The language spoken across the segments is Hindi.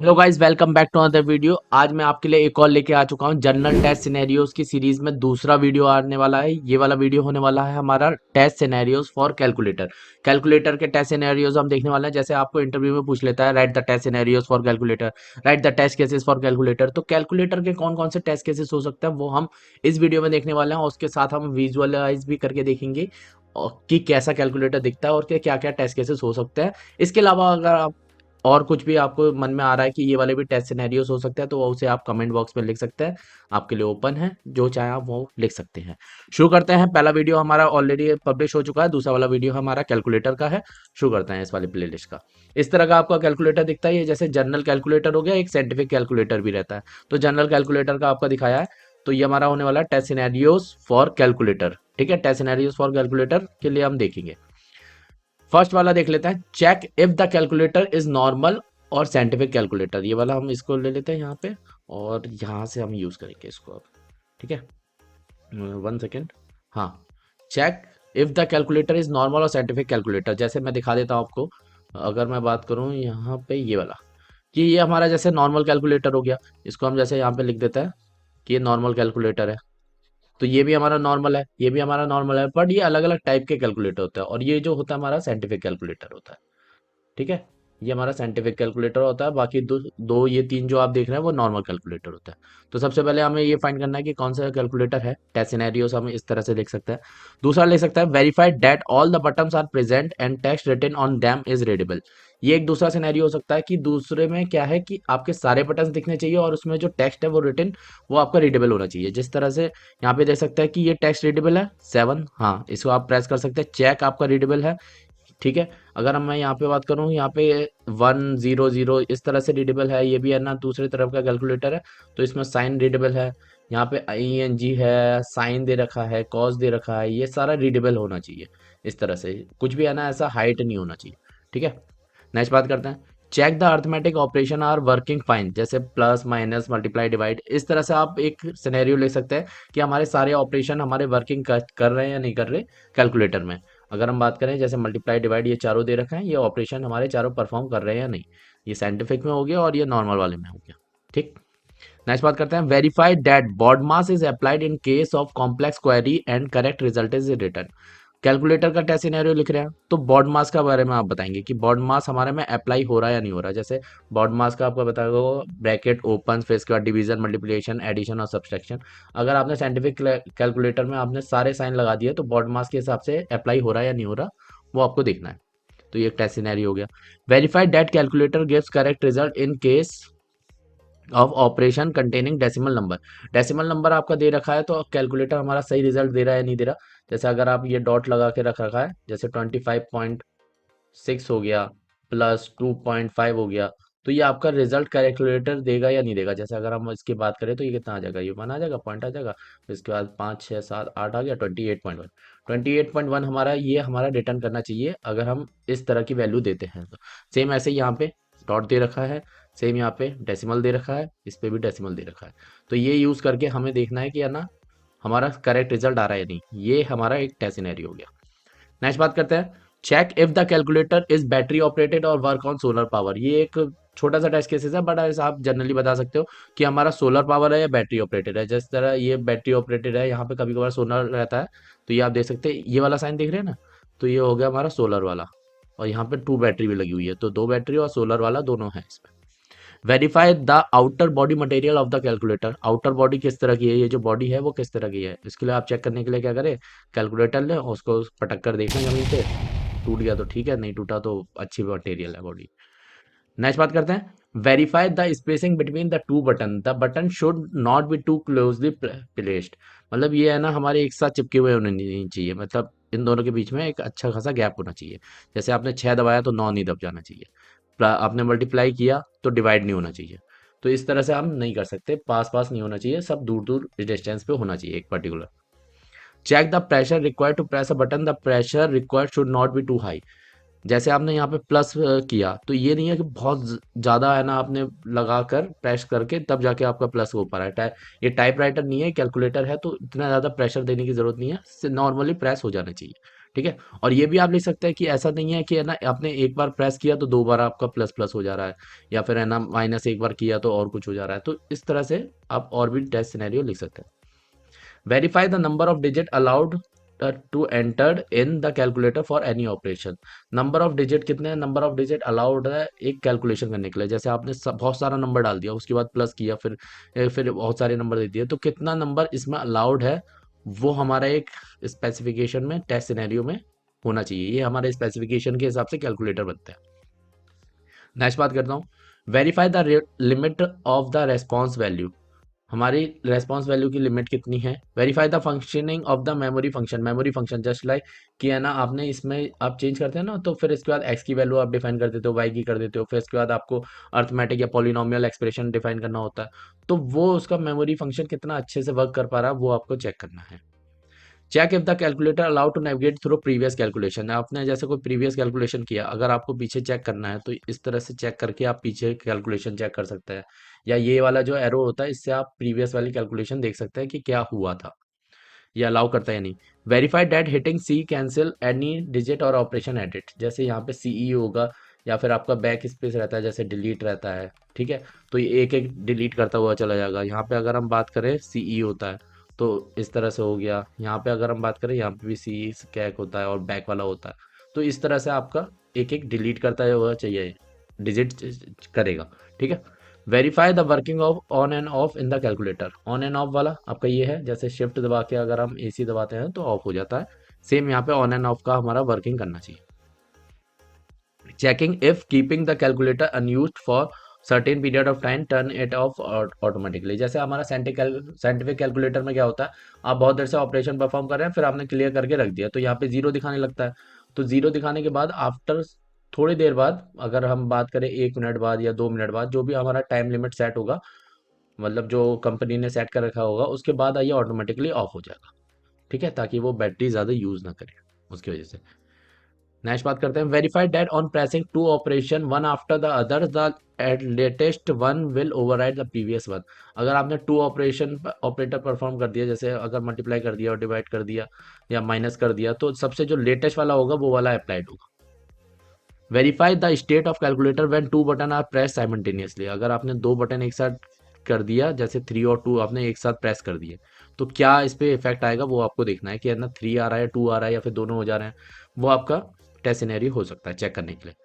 Hello guys, welcome back to another video. आज मैं आपके लिए एक और लेके आ चुका हूँ। जनरल टेस्ट सिनेरियोज की सीरीज में दूसरा वीडियो आने वाला है। ये वाला वीडियो होने वाला है हमारा test scenarios for calculator. Calculator के टेस्ट सिनेरियोज हम देखने वाले हैं। जैसे आपको इंटरव्यू में पूछ लेता है, write the test scenarios for calculator, write the test cases for calculator. तो कैलकुलेटर के कौन कौन से टेस्ट केसेस हो सकते हैं वो हम इस वीडियो में देखने वाले हैं। और उसके साथ हम विजुअलाइज भी करके देखेंगे कि कैसा कैलकुलेटर दिखता है और क्या क्या टेस्ट केसेस हो सकते हैं। इसके अलावा अगर आप और कुछ भी आपको मन में आ रहा है कि ये वाले भी टेस्ट सिनेरियोस हो सकते हैं तो वो उसे आप कमेंट बॉक्स में लिख सकते हैं। आपके लिए ओपन है, जो चाहे आप वो लिख सकते हैं। शुरू करते हैं। पहला वीडियो हमारा ऑलरेडी पब्लिश हो चुका है, दूसरा वाला वीडियो हमारा कैलकुलेटर का है। शुरू करते हैं इस वाले प्लेलिस्ट का। इस तरह का आपका कैलकुलेटर दिखता है। ये जैसे जनरल कैलकुलेटर हो गया, एक साइंटिफिक कैलकुलेटर भी रहता है। तो जनरल कैलकुलेटर का आपका दिखाया है। तो ये हमारा होने वाला है टेस्ट सिनेरियोस फॉर कैलकुलेटर। ठीक है, टेस्ट सिनेरियोस फॉर कैलकुलेटर के लिए हम देखेंगे। फर्स्ट वाला देख लेते हैं, check if the calculator is normal और साइंटिफिक कैलकुलेटर। ये वाला हम इसको ले लेते हैं यहाँ पे, और यहाँ से हम यूज करेंगे इसको अब। ठीक है, 1 सेकेंड। हाँ, check if the calculator is normal और साइंटिफिक कैलकुलेटर। जैसे मैं दिखा देता हूँ आपको। अगर मैं बात करूँ यहाँ पे ये वाला, कि ये हमारा जैसे नॉर्मल कैलकुलेटर हो गया। इसको हम जैसे यहाँ पे लिख देते हैं कि ये नॉर्मल कैलकुलेटर है। तो ये भी हमारा नॉर्मल है, ये भी हमारा नॉर्मल है, बट ये अलग अलग टाइप के कैलकुलेटर होता है। और ये जो होता है हमारा साइंटिफिक कैलकुलेटर होता है। ठीक है, ये हमारा साइंटिफिक कैलकुलेटर होता है। बाकी दो ये तीन जो आप देख रहे हैं वो नॉर्मल कैलकुलेटर होता है। तो सबसे पहले हमें ये फाइंड करना है कि कौन सा कैलकुलेटर है। टेस्ट सिनेरियोस हम इस तरह से लिख सकते हैं। दूसरा लिख सकता है, verified that all the buttons are present and text written on them is readable. ये एक दूसरा सिनेरियो हो सकता है कि दूसरे में क्या है कि आपके सारे बटन्स दिखने चाहिए और उसमें जो टेक्स्ट है वो रिटन, वो आपका रीडेबल होना चाहिए। जिस तरह से यहाँ पे देख सकते हैं कि ये टेक्स्ट रीडेबल है 7। हाँ, इसको आप प्रेस कर सकते हैं, चेक आपका रीडेबल है। ठीक है, अगर हम मैं यहाँ पे बात करूँ, यहाँ पे 100 इस तरह से रीडेबल है। ये भी है ना, दूसरी तरफ का कैलकुलेटर है। तो इसमें साइन रीडेबल है। यहाँ पे ING है, साइन दे रखा है, कॉस दे रखा है, ये सारा रीडेबल होना चाहिए। इस तरह से कुछ भी है ना, ऐसा हाइट नहीं होना चाहिए। ठीक है, नेक्स्ट बात करते हैं, check the arithmetic operation are working fine. जैसे प्लस माइनस मल्टीप्लाई डिवाइड, इस तरह से आप एक सिनेरियो ले सकते हैं कि हमारे सारे ऑपरेशन हमारे वर्किंग कर रहे हैं या नहीं कर रहे कैलकुलेटर में। अगर हम बात करें जैसे मल्टीप्लाई डिवाइड, ये चारों दे रखे हैं, ये ऑपरेशन हमारे चारों परफॉर्म कर रहे हैं या नहीं। ये साइंटिफिक में हो गया और ये नॉर्मल वाले में हो गया। ठीक, नेक्स्ट बात करते हैं, verify that BODMAS is applied in case of complex query and correct result is return. Calculator का टेस्ट सिनेरियो लिख रहे हैं तो बॉड मास का बारे में आप बताएंगे कि बॉड मास हमारे में अप्लाई हो रहा है या नहीं हो रहा है। जैसे बॉड मास का आपको बताया ब्रैकेट ओपन, फिर इसके बाद डिवीजन, मल्टीप्लिकेशन, एडिशन और सब्सट्रैक्शन। अगर आपने साइंटिफिक कैलकुलेटर में आपने सारे साइन लगा दिए तो बॉड मास के हिसाब से अप्लाई हो रहा है या नहीं हो रहा, वो आपको देखना है। तो ये एक टेस्ट सिनेरियो हो गया। Verify that calculator gives correct result in case of operation containing decimal number. Decimal number आपका दे रखा है तो कैलकुलेटर हमारा सही रिजल्ट दे रहा है नहीं दे रहा। जैसे अगर आप ये डॉट लगा के रख रखा है, जैसे 25.6 हो गया प्लस 2.5 हो गया, तो ये आपका रिजल्ट कैलकुलेटर देगा या नहीं देगा। जैसे अगर हम इसकी बात करें तो ये कितना आ जाएगा, ये 1 आ जाएगा, पॉइंट आ जाएगा। फिर इसके बाद 5 6 7 8 आ गया, 28.1। 28.1 हमारा ये हमारा रिटर्न करना चाहिए अगर हम इस तरह की वैल्यू देते हैं तो। सेम ऐसे ही यहाँ पे डॉट दे रखा है, सेम यहाँ पे डेसिमल दे रखा है, इस पे भी डेसिमल दे रखा है। तो ये यूज़ करके हमें देखना है कि है ना हमारा करेक्ट रिजल्ट आ रहा है या नहीं। ये हमारा एक टेस्ट सिनेरियो हो गया। नेक्स्ट बात करते हैं, check if the calculator is battery operated और वर्क ऑन सोलर पावर। ये एक छोटा सा टेस्ट केसेस है, बट आप जनरली बता सकते हो कि हमारा सोलर पावर है या बैटरी ऑपरेटेड है। जिस तरह ये बैटरी ऑपरेटेड है, यहाँ पे कभी कभार सोलर रहता है। तो ये आप देख सकते हैं, ये वाला साइन देख रहे हैं ना, तो ये हो गया हमारा सोलर वाला। और यहाँ पे 2 बैटरी भी लगी हुई है, तो 2 बैटरी और सोलर वाला दोनों है इसमें। Verify the outer body material of the calculator. Outer body किस तरह की है, ये जो बॉडी है वो किस तरह की है, इसके लिए आप चेक करने के लिए क्या करें, कैलकुलेटर लें और उसको पटक कर देखें जमीन पे। टूट गया तो ठीक है, नहीं टूटा तो अच्छी मटेरियल है बॉडी। नेक्स्ट बात करते हैं, verify the spacing between the two button. The button should not be too closely placed. मतलब ये है ना, हमारे एक साथ चिपके हुए होने नहीं चाहिए। मतलब इन दोनों के बीच में एक अच्छा खासा गैप होना चाहिए। जैसे आपने 6 दबाया तो 9 नहीं दब जाना चाहिए। आपने मल्टीप्लाई किया तो डिवाइड नहीं होना चाहिए। तो इस तरह से हम नहीं कर सकते, पास पास नहीं होना चाहिए, सब दूर दूर डिस्टेंस पे होना चाहिए एक particular. Check the pressure required to press a button. The pressure required should not be too high. जैसे आपने यहाँ पे प्लस किया तो ये नहीं है कि बहुत ज़्यादा है ना, आपने लगा कर प्रेस करके तब जाके आपका प्लस हो पा रहा है। ये टाइप राइटर नहीं है, कैलकुलेटर है, तो इतना ज़्यादा प्रेशर देने की ज़रूरत नहीं है, नॉर्मली प्रेस हो जाना चाहिए। ठीक है। और ये भी आप लिख सकते हैं कि ऐसा नहीं है कि है ना आपने एक बार प्रेस किया तो 2 बार आपका प्लस प्लस हो जा रहा है, या फिर है ना माइनस एक बार किया तो और कुछ हो जा रहा है। तो इस तरह से आप और भी टेस्ट सिनेरियो लिख सकते हैं। Verify the number of digit allowed to entered in the calculator for any operation. Number of digit कितने हैं, नंबर ऑफ डिजिट अलाउड है एक कैलकुलेशन करने के लिए। जैसे आपने बहुत सारा नंबर डाल दिया, उसके बाद प्लस किया, फिर बहुत सारे नंबर दे दिए, तो कितना नंबर इसमें अलाउड है वो हमारा एक स्पेसिफिकेशन में टेस्ट सिनेरियो में होना चाहिए। ये हमारे स्पेसिफिकेशन के हिसाब से कैलकुलेटर बनते हैं। नेक्स्ट बात करता हूँ, verify the limit of the response value. हमारी रेस्पॉन्स वैल्यू की लिमिट कितनी है। Verify the functioning of the memory function. Memory function just like कि है ना आपने इसमें आप चेंज करते हैं ना, तो फिर इसके बाद एक्स की वैल्यू आप डिफाइन कर देते हो, वाई की कर देते हो, फिर इसके बाद आपको अर्थमेटिक या पॉलिनोमियल एक्सप्रेशन डिफाइन करना होता है। तो वो उसका मेमोरी फंक्शन कितना अच्छे से वर्क कर पा रहा है वो आपको चेक करना है। Check if the calculator allow to navigate through previous calculation. आपने जैसे कोई प्रीवियस कैलकुलेशन किया, अगर आपको पीछे चेक करना है तो इस तरह से चेक करके आप पीछे कैलकुलेशन चेक कर सकते हैं, या ये वाला जो एरो होता है इससे आप प्रीवियस वाली कैलकुलेशन देख सकते हैं कि क्या हुआ था, ये अलाउ करता है या नहीं। वेरीफाई डेट हिटिंग सी कैंसिल एनी डिजिट और ऑपरेशन एडिट। जैसे यहाँ पे सीई होगा या फिर आपका बैक स्पेस रहता है, जैसे डिलीट रहता है, ठीक है। तो ये एक एक डिलीट करता हुआ चला जाएगा। यहाँ पे अगर हम बात करें सीई होता है तो इस तरह से हो गया। यहाँ पे अगर हम बात करें यहाँ पे भी सी कैक होता है और बैक वाला होता है। तो इस तरह से आपका एक एक डिलीट करता हुआ चाहिए, डिजिट करेगा, ठीक है। Verify the working of on end of in the calculator. On end of वाला आपका ये है, जैसे शिफ्ट दबा के अगर हम एसी दबाते हैं तो ऑफ हो जाता है। सेम यहाँ पे ऑन एंड ऑफ का हमारा वर्किंग करना चाहिए। Checking if keeping the calculator unused for certain period of time turn it of automatically. जैसे हमारा साइंटिफिक कैलकुलेटर में क्या होता है, आप बहुत देर से ऑपरेशन परफॉर्म कर रहे हैं, फिर आपने क्लियर करके रख दिया तो यहाँ पे जीरो दिखाने लगता है। तो जीरो दिखाने के बाद आफ्टर थोड़ी देर बाद, अगर हम बात करें 1 मिनट बाद या 2 मिनट बाद, जो भी हमारा टाइम लिमिट सेट होगा, मतलब जो कंपनी ने सेट कर रखा होगा, उसके बाद आइए ऑटोमेटिकली ऑफ हो जाएगा, ठीक है, ताकि वो बैटरी ज़्यादा यूज़ ना करे उसकी वजह से। नेक्स्ट बात करते हैं, verified that on pressing two operation one after the other the latest one will override the previous one. अगर आपने टू ऑपरेटर परफॉर्म कर दिया, जैसे अगर मल्टीप्लाई कर दिया और डिवाइड कर दिया या माइनस कर दिया, तो सबसे जो लेटेस्ट वाला होगा वो वाला अप्लाइड होगा। Verify the state of calculator when two button are press simultaneously. अगर आपने दो बटन एक साथ कर दिया, जैसे 3 और 2 आपने एक साथ प्रेस कर दिए, तो क्या इस पे इफेक्ट आएगा वो आपको देखना है कि है ना 3 आ रहा है, 2 आ रहा है, या फिर दोनों हो जा रहे हैं। वो आपका टेस्ट सिनेरियो हो सकता है चेक करने के लिए।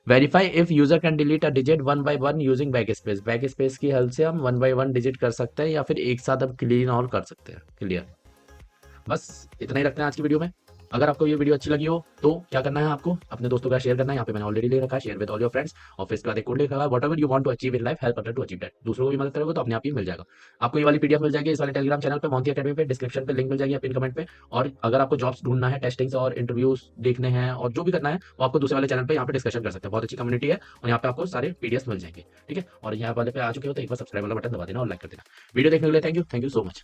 Verify if user can delete a digit one by one using back space. Back space की हेल्प से हम वन बाय वन डिजिट कर सकते हैं, या फिर एक साथ हम क्लीन और कर सकते हैं, क्लियर। बस इतना ही रखते हैं आज की वीडियो में। अगर आपको ये वीडियो अच्छी लगी हो तो क्या करना है, आपको अपने दोस्तों का शेयर करना है। यहाँ पे मैंने ऑलरेडी ले रखा है, share with all your friends. और फिर इसके बाद एक कोड लिखा है, whatever you want to achieve in life help other to achieve that. दूसरों को भी मदद करोगे तो अपने आप ही मिल जाएगा। आपको ये वाली पीडीएफ मिल जाएगी इस वाले टेलीग्राम चैनल पे, मोंटी अकेडमी पे। डिस्क्रिप्शन पे लिंक मिल जाएगी, पिन कमेंट पे। और अगर आपको जॉब्स ढूंढना है, टेस्टिंग्स और इंटरव्यूज देखने हैं और जो भी करना है, वो आपको दूसरे वाले चैनल पे यहाँ पे डिस्कशन कर सकते हैं। बहुत अच्छी कम्युनिटी है और यहाँ पे आपको सारे पीडीएफ मिल जाएंगे, ठीक है। और यहाँ वाले पे आ चुके हो तो एक बार सब्सक्राइब वाला बटन दबा देना और लाइक कर देना। वीडियो देखने के लिए थैंक यू सो मच।